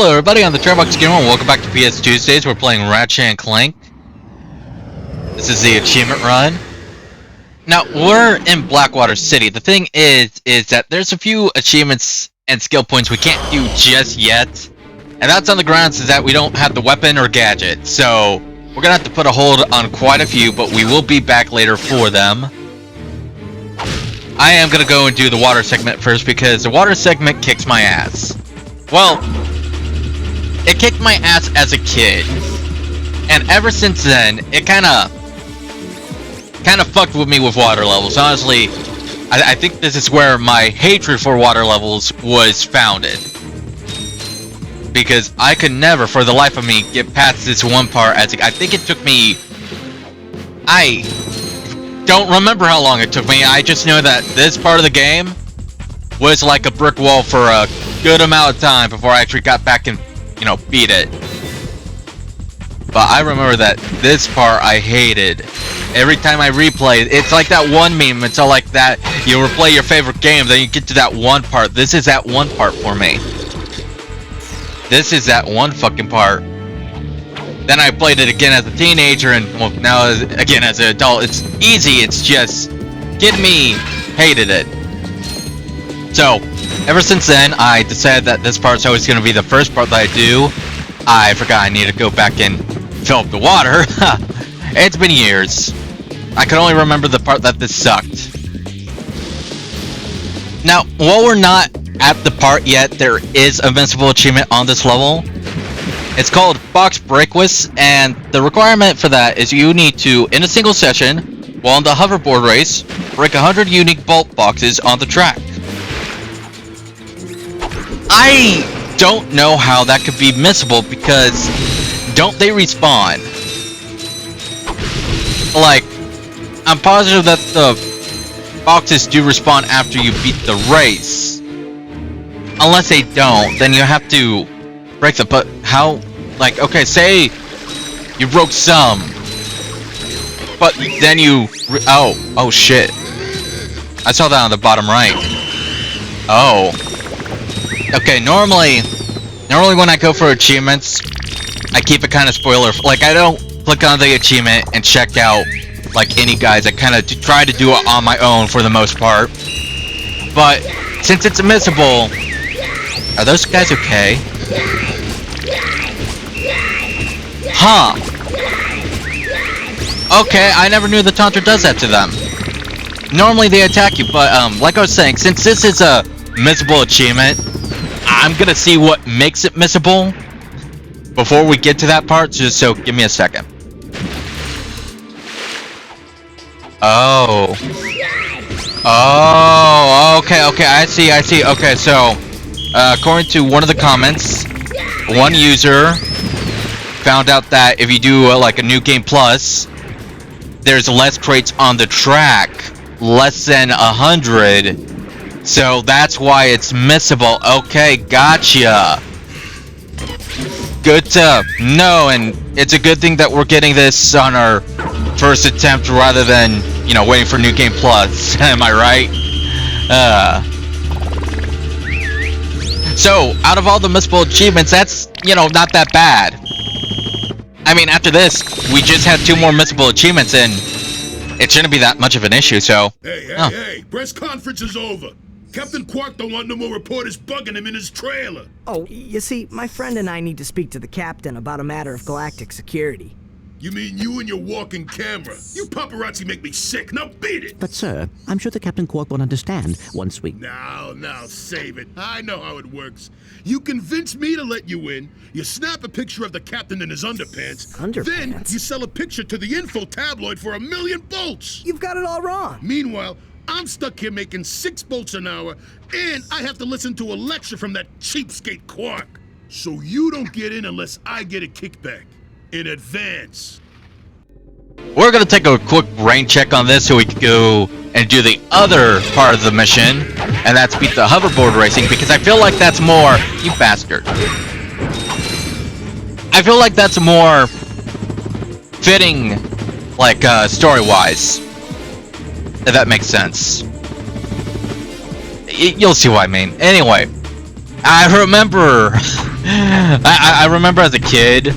Hello everybody, I'm the Trailbox Gamer and welcome back to Ps2uesdays. We're playing Ratchet and Clank. This is the achievement run. Now, we're in Blackwater City. The thing is that there's a few achievements and skill points we can't do just yet. And that's on the grounds is that we don't have the weapon or gadget. So, we're gonna have to put a hold on quite a few, but we will be back later for them. I am gonna go and do the water segment first because the water segment kicks my ass. Well, it kicked my ass as a kid, and ever since then, it kind of fucked with me with water levels. Honestly, I think this is where my hatred for water levels was founded. Because I could never, for the life of me, get past this one part. I think it took me... I don't remember how long it took me. I just know that this part of the game was like a brick wall for a good amount of time before I actually got back and, you know, beat it. But I remember that this part I hated. Every time I replay, it's like that one meme. It's all like that. You replay your favorite game, then you get to that one part. This is that one part for me. This is that one fucking part. Then I played it again as a teenager, and well, now again as an adult. It's easy. It's just getting me hated it. So, ever since then, I decided that this part's always going to be the first part that I do. I forgot I need to go back and fill up the water. It's been years. I can only remember the part that this sucked. Now, while we're not at the part yet, there is a invincible achievement on this level. It's called Box Breakwist, and the requirement for that is you need to, in a single session, while in the hoverboard race, break 100 unique bolt boxes on the track. I don't know how that could be missable because don't they respawn? Like, I'm positive that the boxes do respawn after you beat the race. Unless they don't, then you have to break them. But how? Like, okay, say you broke some, but then you oh shit! I saw that on the bottom right. Oh. Okay, normally when I go for achievements, I keep it kind of spoiler. Like, I don't click on the achievement and check out, like, any guides. I kind of try to do it on my own for the most part. But, since it's missable, are those guys okay? Huh. Okay, I never knew the taunter does that to them. Normally they attack you, but, like I was saying, since this is a missable achievement, I'm gonna see what makes it missable before we get to that part, so give me a second. Oh, okay, I see, okay, so, according to one of the comments, one user found out that if you do, like, a New Game Plus, there's less crates on the track, less than 100, so that's why it's missable. Okay, gotcha. Good to know, and it's a good thing that we're getting this on our first attempt rather than, you know, waiting for New Game Plus. Am I right? So, out of all the missable achievements, that's, you know, not that bad. I mean, after this, we just had 2 more missable achievements, and it shouldn't be that much of an issue, so... Hey, press conference is over. Captain Quark don't want no more reporters bugging him in his trailer. Oh, you see, my friend and I need to speak to the captain about a matter of galactic security. You mean you and your walking camera? You paparazzi make me sick. Now beat it! But sir, I'm sure the Captain Quark will understand once we... Now, save it. I know how it works. You convince me to let you in, you snap a picture of the captain in his underpants, then you sell a picture to the info tabloid for $1 million bolts! You've got it all wrong! Meanwhile, I'm stuck here making 6 bolts an hour, and I have to listen to a lecture from that cheapskate Quark. So you don't get in unless I get a kickback. In advance. We're gonna take a quick brain check on this so we can go and do the other part of the mission, and that's beat the hoverboard racing, because I feel like that's more... You bastard. I feel like that's more fitting, like, story-wise. If that makes sense. You'll see what I mean. Anyway, I remember I remember as a kid,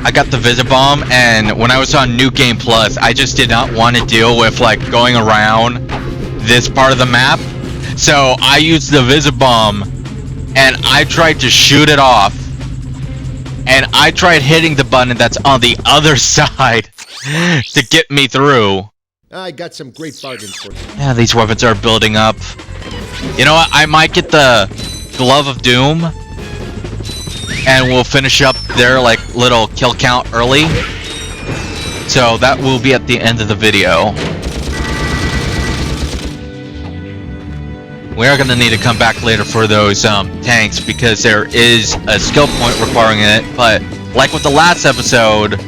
I got the Visibomb, and when I was on New Game Plus, I just did not want to deal with like going around this part of the map. So I used the Visibomb, and I tried to shoot it off, and I tried hitting the button that's on the other side to get me through. I got some great bargains for you. Yeah, these weapons are building up. You know what? I might get the Glove of Doom, and we'll finish up their like little kill count early. So that will be at the end of the video. We are going to need to come back later for those tanks, because there is a skill point requiring it. But like with the last episode,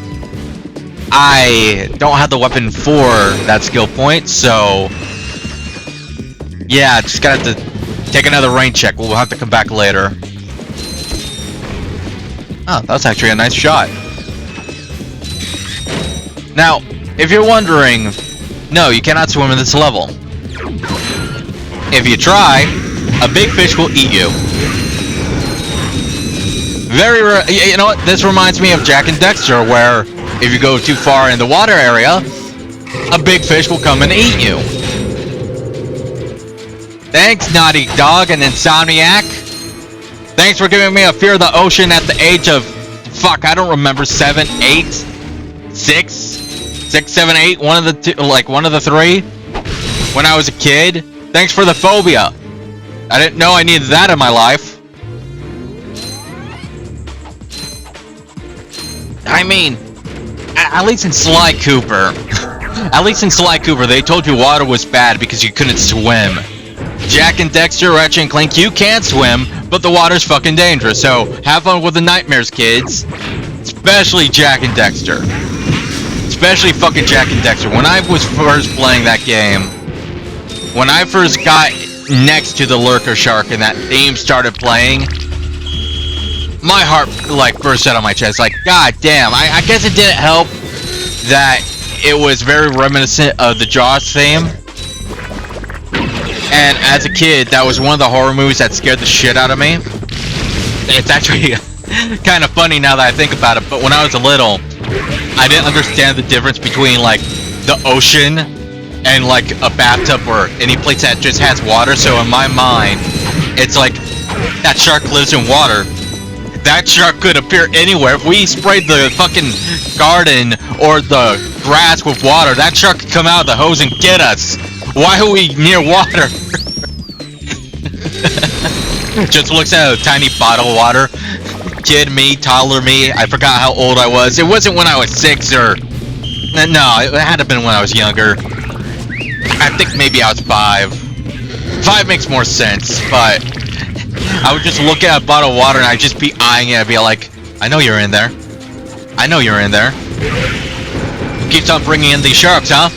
I don't have the weapon for that skill point, so yeah, just gotta have to take another rain check. We'll have to come back later. Oh, that was actually a nice shot. Now, if you're wondering, no, you cannot swim in this level. If you try, a big fish will eat you. Very rare. You know what? This reminds me of Jak and Daxter, where if you go too far in the water area, a big fish will come and eat you. Thanks, Naughty Dog and Insomniac. Thanks for giving me a fear of the ocean at the age of, fuck, I don't remember, 7, 8, 6, 7, 8, one of the two, like one of the three, when I was a kid. Thanks for the phobia. I didn't know I needed that in my life. I mean, at least in Sly Cooper, they told you water was bad because you couldn't swim. Jak and Daxter, Ratchet and Clank, you can't swim, but the water's fucking dangerous, so have fun with the nightmares, kids. Especially Jak and Daxter. Especially fucking Jak and Daxter. When I was first playing that game, when I first got next to the Lurker Shark and that theme started playing, my heart like burst out of my chest. Like, god damn. I guess it didn't help that it was very reminiscent of the Jaws theme. And as a kid, that was one of the horror movies that scared the shit out of me. It's actually kind of funny now that I think about it, but when I was little, I didn't understand the difference between like the ocean and like a bathtub or any place that just has water. So in my mind, it's like that shark lives in water. That shark could appear anywhere. If we sprayed the fucking garden or the grass with water, that shark could come out of the hose and get us. Why are we near water? Just looks at a tiny bottle of water. Kid me, toddler me, I forgot how old I was. It wasn't when I was 6 or... No, it had to have been when I was younger. I think maybe I was 5. 5 makes more sense, but... I would just look at a bottle of water and I'd just be eyeing it. I'd be like, I know you're in there. I know you're in there. Who keeps on bringing in these sharks, huh?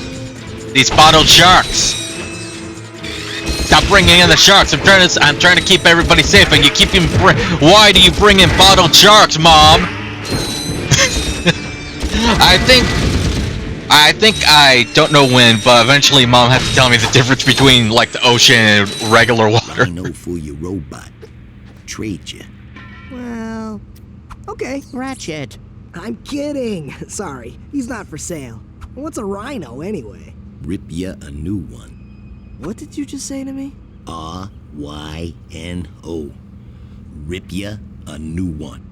These bottled sharks. Stop bringing in the sharks. I'm trying to keep everybody safe, and you keep him. Why do you bring in bottled sharks, Mom? I think I don't know when, but eventually Mom had to tell me the difference between like the ocean and regular water. I know for your robot. Trade you. Well, okay. Ratchet. I'm kidding. Sorry, he's not for sale. What's a rhino anyway? Rip ya a new one. What did you just say to me? R-Y-N-O. Rip ya a new one.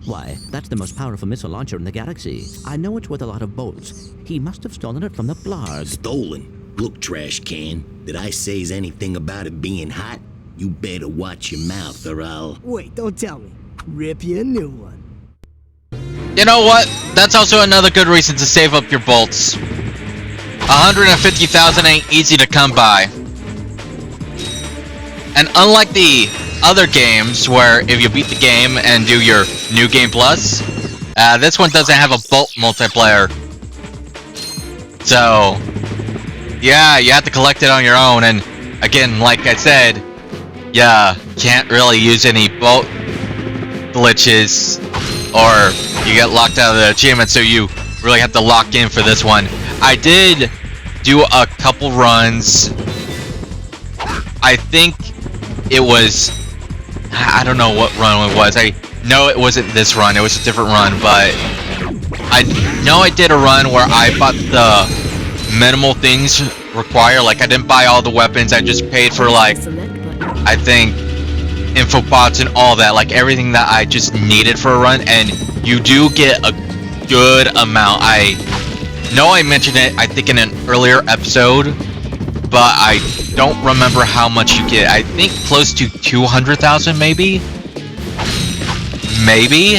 Why, that's the most powerful missile launcher in the galaxy. I know it's worth a lot of bolts. He must have stolen it from the blarg. Stolen? Look, trash can. Did I say anything about it being hot? You better watch your mouth or I'll... Wait, don't tell me. Rip you a new one. You know what? That's also another good reason to save up your bolts. 150,000 ain't easy to come by. And unlike the other games where if you beat the game and do your New Game Plus, this one doesn't have a bolt multiplayer. So, yeah, you have to collect it on your own. And again, like I said, yeah, can't really use any bolt glitches or you get locked out of the achievement, so you really have to lock in for this one. I did do a couple runs. I think it was I don't know what run it was. I know it wasn't this run. It was a different run, but I know I did a run where I bought the minimal things required. Like, I didn't buy all the weapons. I just paid for, like, I think, info pods and all that. Like, everything that I just needed for a run. And you do get a good amount. I know I mentioned it, I think, in an earlier episode, but I don't remember how much you get. I think close to 200,000, maybe? Maybe?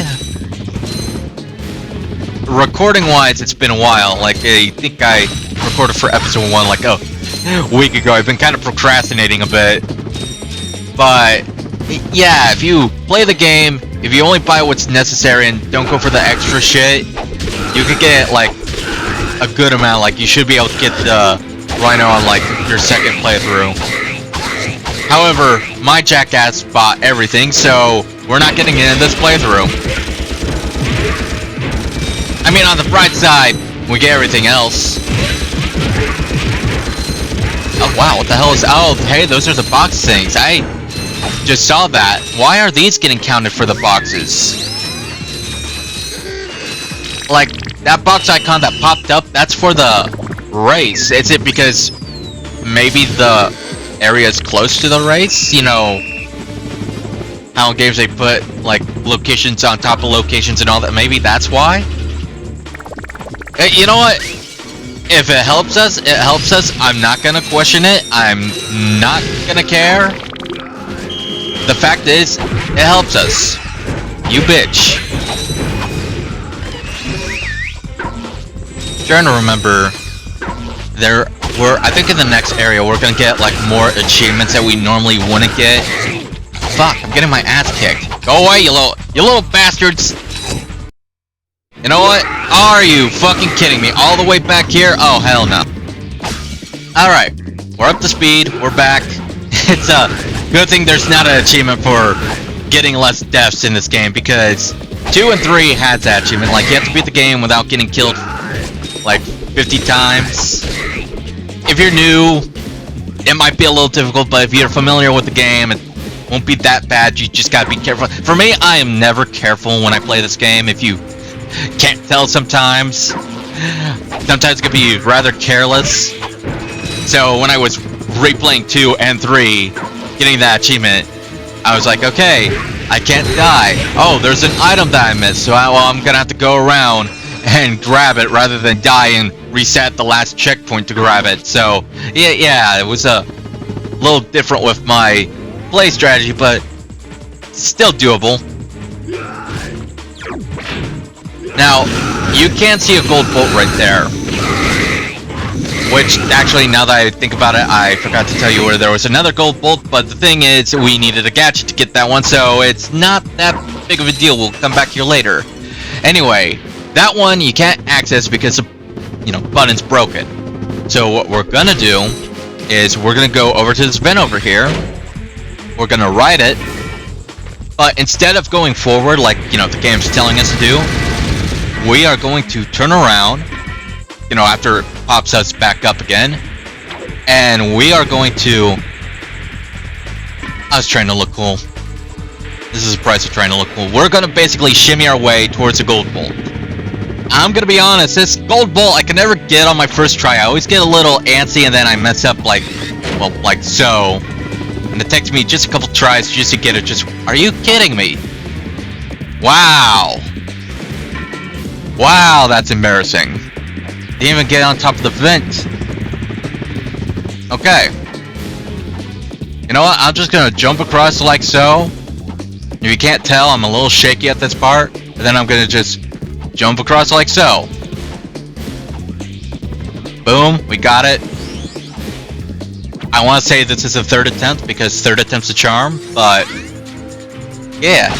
Recording-wise, it's been a while. Like, I think I recorded for episode 1, like, a week ago. I've been kind of procrastinating a bit. But, yeah, if you play the game, if you only buy what's necessary and don't go for the extra shit, you could get, like, a good amount. Like, you should be able to get the Rhino on, like, your second playthrough. However, my jackass bought everything, so we're not getting it in this playthrough. I mean, on the bright side, we get everything else. Oh, wow, what the hell is... Oh, hey, those are the box things. I just saw that. Why are these getting counted for the boxes? Like, that box icon that popped up, that's for the race. Is it because maybe the area is close to the race? You know, how in games they put, like, locations on top of locations and all that. Maybe that's why? Hey, you know what? If it helps us, it helps us. I'm not gonna question it. I'm not gonna care. The fact is, it helps us. You bitch. Trying to remember, I think in the next area we're gonna get like more achievements that we normally wouldn't get. Fuck, I'm getting my ass kicked. Go away, you little bastards. You know what? Are you fucking kidding me? All the way back here? Oh, hell no. Alright, we're up to speed, we're back. It's a good thing there's not an achievement for getting less deaths in this game, because 2 and 3 had that achievement. Like, you have to beat the game without getting killed like 50 times. If you're new, it might be a little difficult, but if you're familiar with the game, it won't be that bad. You just gotta be careful. For me, I am never careful when I play this game. If you can't tell sometimes it can be rather careless. So when I was replaying 2 and 3, getting that achievement, I was like, okay, I can't die. Oh, there's an item that I missed, so I'm gonna have to go around and grab it rather than die and reset the last checkpoint to grab it. So yeah, it was a little different with my play strategy, but still doable. Now, you can see a gold bolt right there. Which, actually, now that I think about it, I forgot to tell you where there was another gold bolt, but the thing is, we needed a gadget to get that one, so it's not that big of a deal. We'll come back here later. Anyway, that one you can't access because the, button's broken. So what we're gonna do is we're gonna go over to this vent over here. We're gonna ride it, but instead of going forward like, the game's telling us to do, we are going to turn around, after it pops us back up again, and we are going to... I was trying to look cool. This is the price of trying to look cool. We're gonna basically shimmy our way towards a gold bolt. I'm gonna be honest, this gold bolt I can never get on my first try. I always get a little antsy and then I mess up like so. And it takes me just a couple tries just to get it. Are you kidding me? Wow. Wow, that's embarrassing. Didn't even get on top of the vent. Okay. You know what? I'm just gonna jump across like so. If you can't tell, I'm a little shaky at this part. And then I'm gonna just jump across like so. Boom, we got it. I want to say this is a third attempt because third attempt's a charm, but yeah.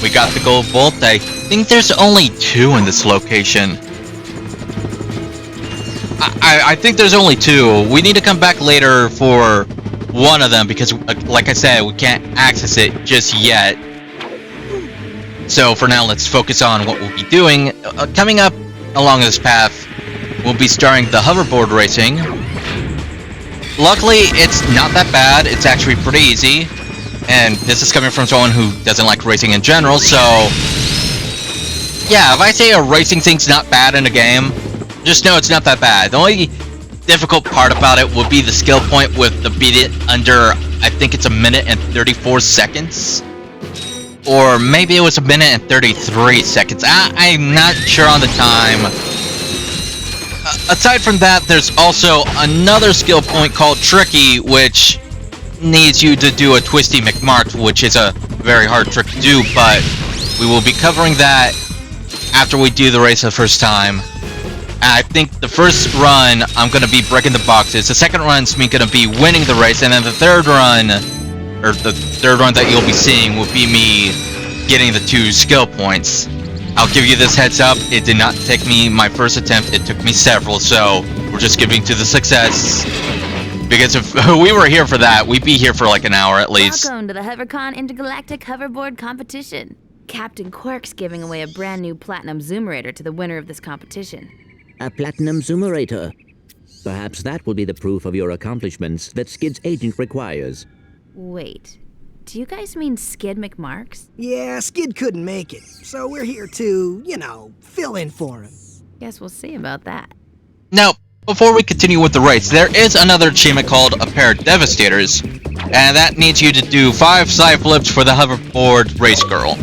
We got the gold bolt. I think there's only 2 in this location. I think there's only 2. We need to come back later for one of them because, like I said, we can't access it just yet. So for now, let's focus on what we'll be doing. Coming up along this path, we'll be starting the hoverboard racing. Luckily, it's not that bad. It's actually pretty easy. And this is coming from someone who doesn't like racing in general, so... Yeah, if I say a racing thing's not bad in a game, just know it's not that bad. The only difficult part about it would be the skill point with the beat it under, I think it's 1 minute and 34 seconds. Or maybe it was 1 minute and 33 seconds. I'm not sure on the time. Aside from that, there's also another skill point called Tricky, which needs you to do a Twisty McMark, which is a very hard trick to do, but we will be covering that after we do the race the first time. And I think the first run, I'm going to be breaking the boxes. The second run's me going to be winning the race, and then the third run, or the third run that you'll be seeing, will be me getting the 2 skill points. I'll give you this heads up, it did not take me my first attempt, it took me several, so we're just giving to the success. Because if we were here for that, we'd be here for like an hour at least. Welcome to the HoverCon Intergalactic Hoverboard Competition. Captain Quirk's giving away a brand new Platinum Zoomerator to the winner of this competition. A platinum zoomerator. Perhaps that will be the proof of your accomplishments that Skid's agent requires. Wait, do you guys mean Skid McMarks? Yeah, Skid couldn't make it, so we're here to, fill in for him. Guess we'll see about that. Now, before we continue with the race, there is another achievement called a pair of Devastators, and that needs you to do 5 side flips for the hoverboard race girl.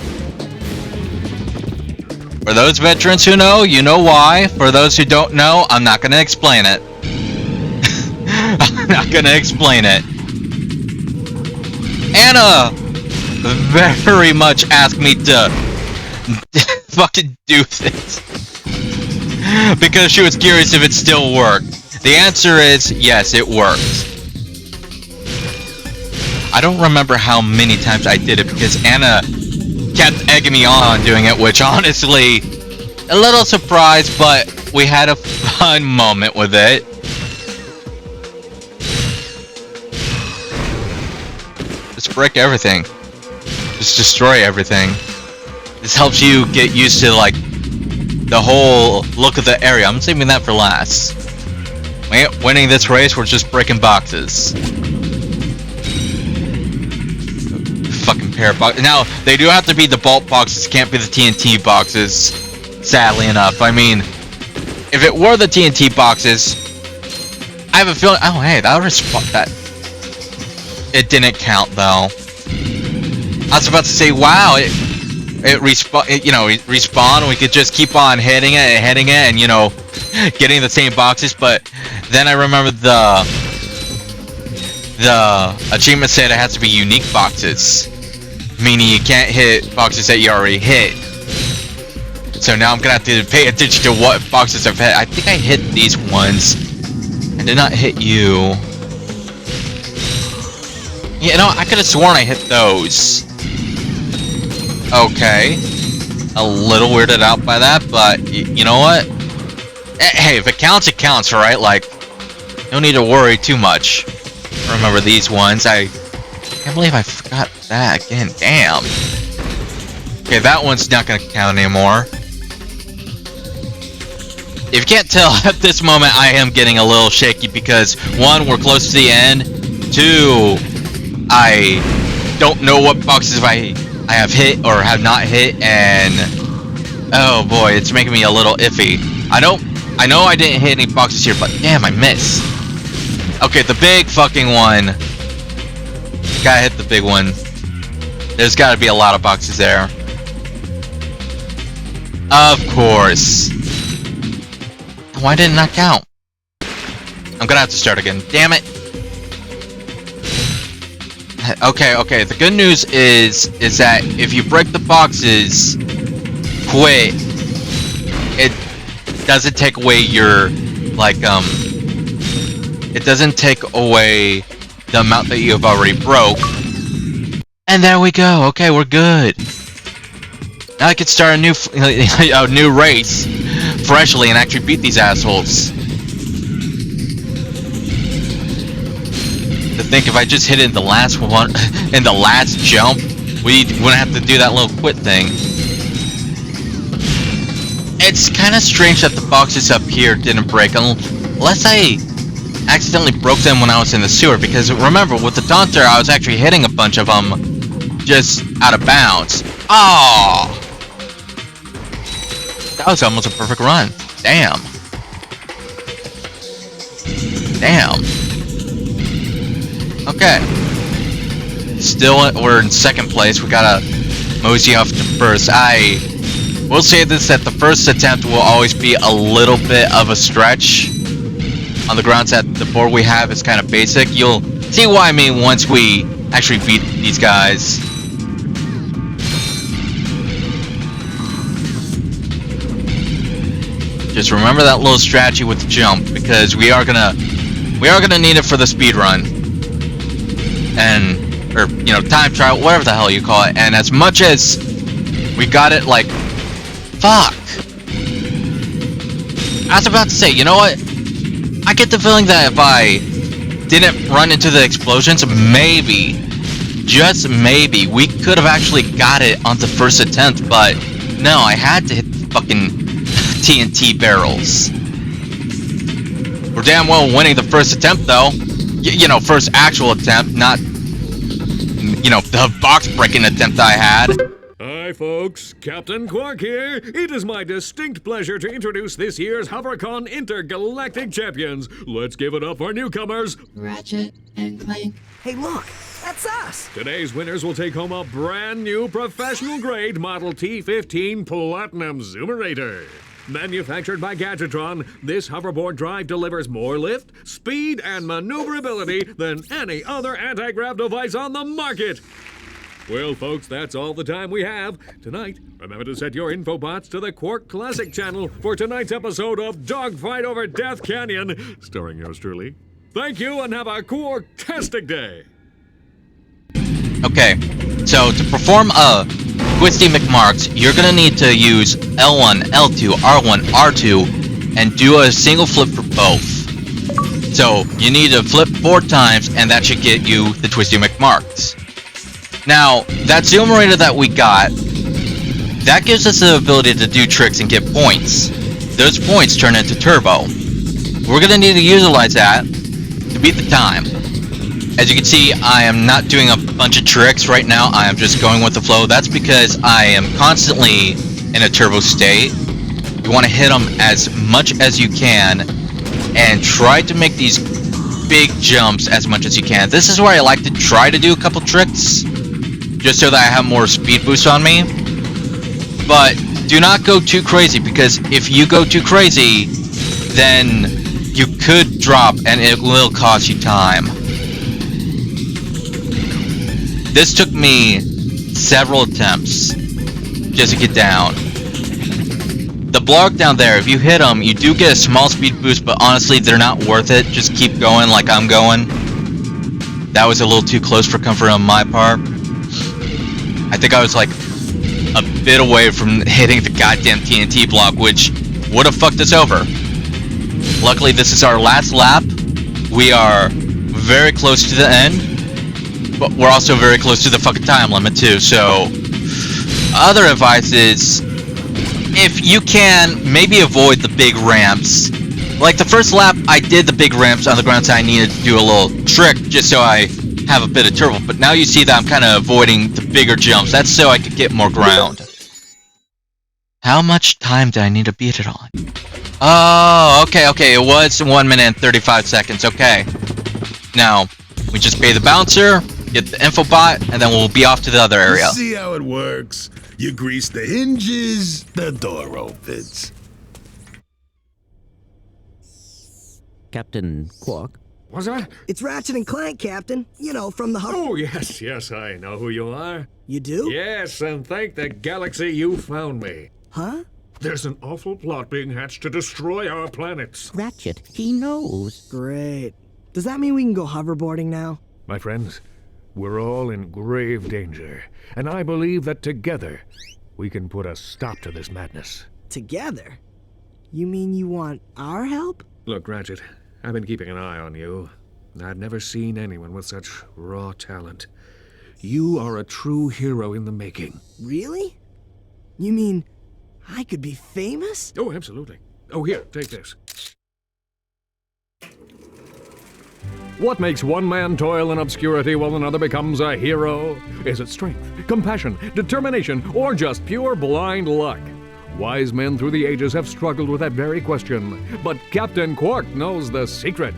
For those veterans who know, you know why. For those who don't know, I'm not gonna explain it. I'm not gonna explain it. Anna very much asked me to fucking do this. Because she was curious if it still worked. The answer is, yes, it worked. I don't remember how many times I did it because Anna kept egging me on doing it, which honestly, a little surprised, but we had a fun moment with it. Just break everything. Just destroy everything. This helps you get used to, like, the whole look of the area. I'm saving that for last. Winning this race, we're just breaking boxes. Fucking pair of boxes. Now, they do have to be the bolt boxes, can't be the TNT boxes, sadly enough. I mean, if it were the TNT boxes, I have a feeling... Oh, hey, that would respawn that. It didn't count, though. I was about to say, wow, it respawn, and we could just keep on hitting it, and, getting the same boxes, but then I remembered the achievement said it has to be unique boxes, meaning you can't hit boxes that you already hit. So now I'm gonna have to pay attention to what boxes I've hit. I think I hit these ones. I did not hit you. I could have sworn I hit those. Okay. A little weirded out by that, but you know what? Hey, if it counts, it counts, right? Like, no need to worry too much. Remember these ones. I can't believe I forgot that again. Damn. Okay, that one's not gonna count anymore. If you can't tell, at this moment I am getting a little shaky because 1, we're close to the end. 2, I don't know what boxes I have hit or have not hit, and oh boy, it's making me a little iffy. I know I didn't hit any boxes here, but damn, I missed. Okay, the big fucking one. Gotta hit the big one. There's gotta be a lot of boxes there. Of course. Why didn't that count? I'm gonna have to start again. Damn it. Okay. The good news is that if you break the boxes quick, it doesn't take away your, like, it doesn't take away the amount that you have already broke. And there we go. Okay, we're good. Now I can start a new race freshly and actually beat these assholes. To think if I just hit it in the last one, in the last jump, we wouldn't have to do that little quit thing. It's kind of strange that the boxes up here didn't break, unless I accidentally broke them when I was in the sewer, because remember, with the Taunter, I was actually hitting a bunch of them just out of bounds. Oh! That was almost a perfect run. Damn. Damn. Okay. Still, we're in second place. We gotta mosey off to first. I will say this, that the first attempt will always be a little bit of a stretch. On the grounds that the board we have is kind of basic. You'll see what I mean once we actually beat these guys. Just remember that little strategy with the jump, because we are gonna need it for the speed run, and or you know, time trial, whatever the hell you call it. And as much as we got it, like, fuck. I was about to say, you know what? I get the feeling that if I didn't run into the explosions, maybe, just maybe, we could have actually got it on the first attempt. But no, I had to hit the fucking TNT barrels. We're damn well winning the first attempt, though. You know, first actual attempt, not, you know, the box-breaking attempt I had. Hi, folks. Captain Quark here. It is my distinct pleasure to introduce this year's HoverCon Intergalactic Champions. Let's give it up for newcomers, Ratchet and Clank. Hey, look, that's us. Today's winners will take home a brand new professional-grade Model T15 Platinum Zoomerator. Manufactured by Gadgetron, this hoverboard drive delivers more lift, speed, and maneuverability than any other anti-grav device on the market. Well, folks, that's all the time we have. Tonight, remember to set your infobots to the Quark Classic channel for tonight's episode of Dogfight Over Death Canyon, starring yours truly. Thank you, and have a Quark-tastic day. Okay, so to perform a Twisty McMarks, you're gonna need to use L1, L2, R1, R2, and do a single flip for both. So you need to flip 4 times, and that should get you the Twisty McMarks. Now, that Zoomerator that we got, that gives us the ability to do tricks and get points. Those points turn into turbo. We're gonna need to utilize that to beat the time. As you can see, I am not doing a bunch of tricks right now. I am just going with the flow. That's because I am constantly in a turbo state. You want to hit them as much as you can and try to make these big jumps as much as you can. This is where I like to try to do a couple tricks, just so that I have more speed boost on me. But do not go too crazy, because if you go too crazy, then you could drop and it will cost you time. This took me several attempts just to get down. The block down there, if you hit them, you do get a small speed boost, but honestly, they're not worth it. Just keep going like I'm going. That was a little too close for comfort on my part. I think I was like a bit away from hitting the goddamn TNT block, which would have fucked us over. Luckily, this is our last lap. We are very close to the end, but we're also very close to the fucking time limit too. So, other advice is, if you can, maybe avoid the big ramps. Like the first lap, I did the big ramps on the grounds I needed to do a little trick just so I have a bit of turbo. But now you see that I'm kind of avoiding the bigger jumps. That's so I could get more ground. How much time do I need to beat it on? Oh, okay. It was 1 minute and 35 seconds. Okay. Now, we just pay the bouncer, get the infobot, and then we'll be off to the other area. See how it works? You grease the hinges, the door opens. Captain Quark? What's that? It's Ratchet and Clank, Captain. You know, from the Oh, yes, I know who you are. You do? Yes, and thank the galaxy you found me. Huh? There's an awful plot being hatched to destroy our planets. Ratchet, he knows. Great. Does that mean we can go hoverboarding now? My friends, we're all in grave danger, and I believe that together we can put a stop to this madness. Together? You mean you want our help? Look, Ratchet, I've been keeping an eye on you. I've never seen anyone with such raw talent. You are a true hero in the making. Really? You mean I could be famous? Oh, absolutely. Oh, here, take this. What makes one man toil in obscurity while another becomes a hero? Is it strength, compassion, determination, or just pure blind luck? Wise men through the ages have struggled with that very question, but Captain Quark knows the secret.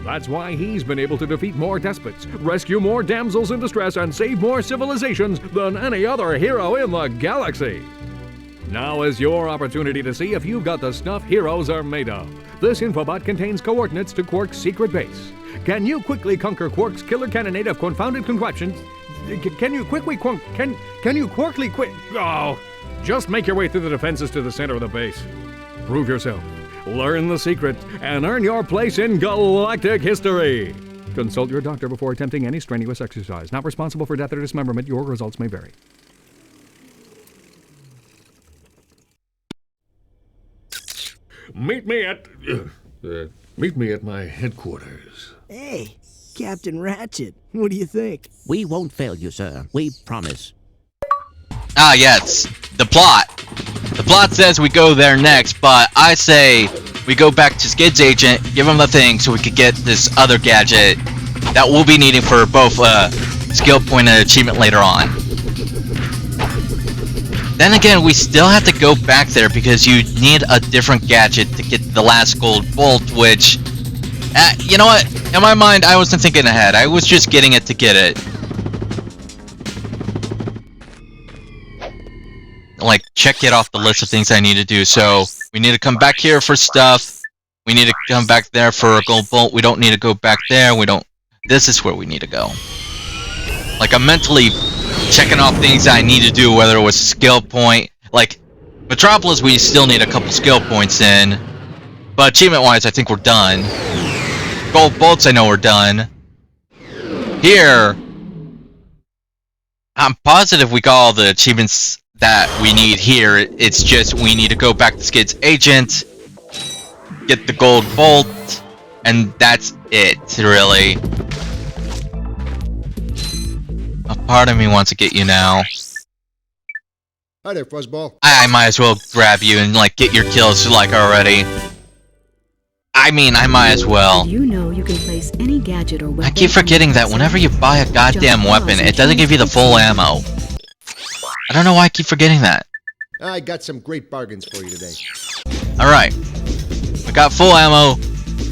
That's why he's been able to defeat more despots, rescue more damsels in distress, and save more civilizations than any other hero in the galaxy. Now is your opportunity to see if you've got the stuff heroes are made of. This infobot contains coordinates to Quark's secret base. Can you quickly conquer Quark's killer cannonade of confounded contraptions? Can you quickly Oh, just make your way through the defenses to the center of the base. Prove yourself, learn the secret, and earn your place in galactic history. Consult your doctor before attempting any strenuous exercise. Not responsible for death or dismemberment. Your results may vary. Meet me at my headquarters. Hey, Captain Ratchet, what do you think? We won't fail you, sir. We promise. Ah, yes, the plot. The plot says we go there next, but I say we go back to Skid's agent, give him the thing so we could get this other gadget that we'll be needing for both skill point and achievement later on. Then again, we still have to go back there because you need a different gadget to get the last gold bolt, which, you know what? In my mind, I wasn't thinking ahead. I was just getting it to get it. Like, check it off the list of things I need to do. So, we need to come back here for stuff. We need to come back there for a gold bolt. We don't need to go back there. This is where we need to go. Like, I'm mentally checking off things I need to do, whether it was a skill point. Like, Metropolis, we still need a couple skill points in. But achievement-wise, I think we're done. Gold bolts, I know we're done. Here, I'm positive we got all the achievements that we need here. It's just we need to go back to Skid's agent, get the gold bolt, and that's it, really. A part of me wants to get you now. Hi there, Fuzzball. I might as well grab you and, like, get your kills, like, already. I mean, I might as well. You know you can place any gadget or weapon. I keep forgetting that whenever you buy a goddamn weapon, it doesn't give you the full ammo. I don't know why I keep forgetting that. I got some great bargains for you today. Alright. We got full ammo.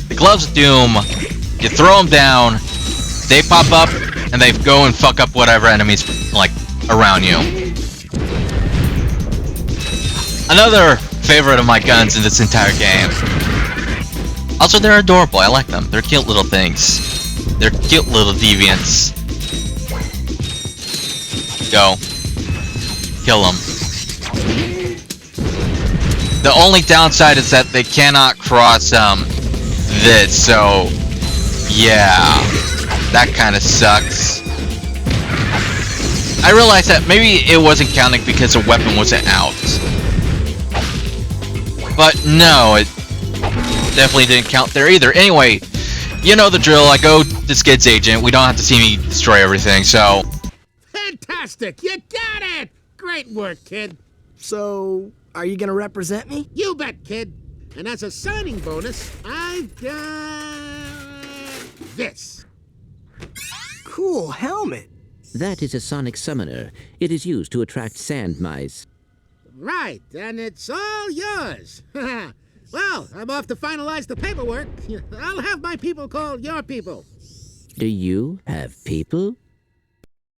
The Gloves of Doom. You throw them down. They pop up, and they go and fuck up whatever enemies, like, around you. Another favorite of my guns in this entire game. Also, they're adorable. I like them. They're cute little things. They're cute little deviants. Go. Kill them. The only downside is that they cannot cross, this, so... yeah. That kind of sucks. I realized that maybe it wasn't counting because the weapon wasn't out. But no, it definitely didn't count there either. Anyway, you know the drill. I go to Skid's agent. We don't have to see me destroy everything, so... Fantastic! You got it! Great work, kid. So, are you gonna represent me? You bet, kid. And as a signing bonus, I've got... this. Cool helmet. That is a sonic summoner. It is used to attract sand mice. Right, and it's all yours. Well, I'm off to finalize the paperwork. I'll have my people call your people. Do you have people?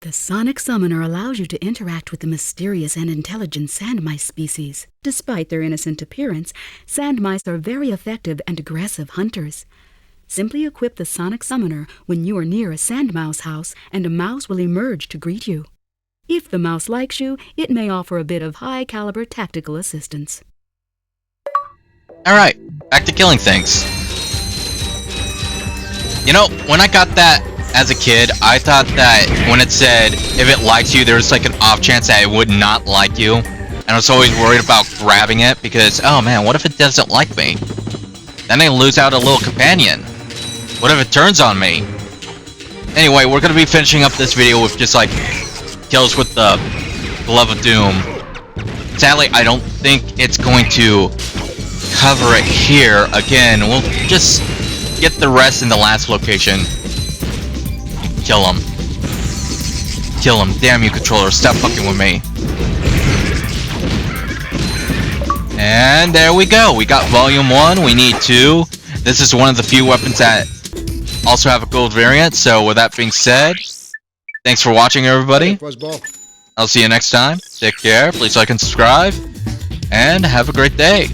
The sonic summoner allows you to interact with the mysterious and intelligent sand mice species. Despite their innocent appearance, sand mice are very effective and aggressive hunters. Simply equip the sonic summoner when you are near a sand mouse house, and a mouse will emerge to greet you. If the mouse likes you, it may offer a bit of high-caliber tactical assistance. Alright, back to killing things. You know, when I got that as a kid, I thought that when it said, if it likes you, there was like an off chance that it would not like you. And I was always worried about grabbing it because, oh man, what if it doesn't like me? Then I lose out a little companion. What if it turns on me? Anyway, we're gonna be finishing up this video with just like kills with the Glove of Doom. Sadly, I don't think it's going to cover it here. Again, we'll just get the rest in the last location. Kill him. Kill him. Damn you, controller. Stop fucking with me. And there we go. We got volume 1. We need 2. This is one of the few weapons that also have a gold variant. So with that being said, thanks for watching, everybody. Fuzzball. I'll see you next time. Take care. Please like and subscribe. And have a great day.